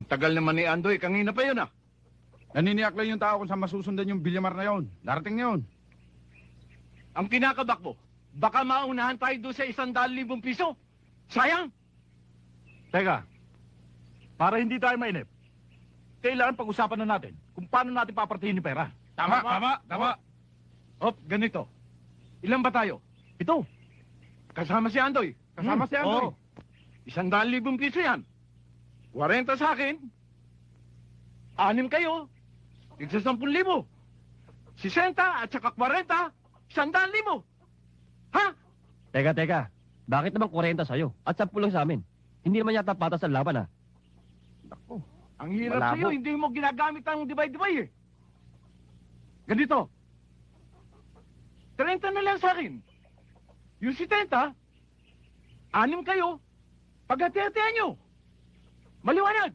Tagal naman ni Andoy, kanina pa yun ah. Naniniyak lang yung tao kung saan masusundan yung Villamar na yun. Darating na yun. Ang kinakabak mo, baka maunahan tayo doon sa 100,000 piso. Sayang! Teka, para hindi tayo mainip, kailangan pag-usapan na natin kung paano natin papartihin yung pera. Tama. Hop, ganito. Ilan ba tayo? Ito. Kasama si Andoy. Kasama si Andoy. Oo. 100,000 piso yan. 40 sa akin. 6 kayo. Tigsa 10,000. 60 at saka 40, 100,000. Ha? Teka. Bakit naman 40 sa'yo? At 10 lang sa amin. Hindi naman yata patas ang laban, ha? Naku, ang hirap Malabo. sa'yo. Hindi mo ginagamit ang divide-divide eh. Ganito. 30 na lang sa akin. Yung 70, 6 kayo. Paghati-hatihan nyo. Maliwanag.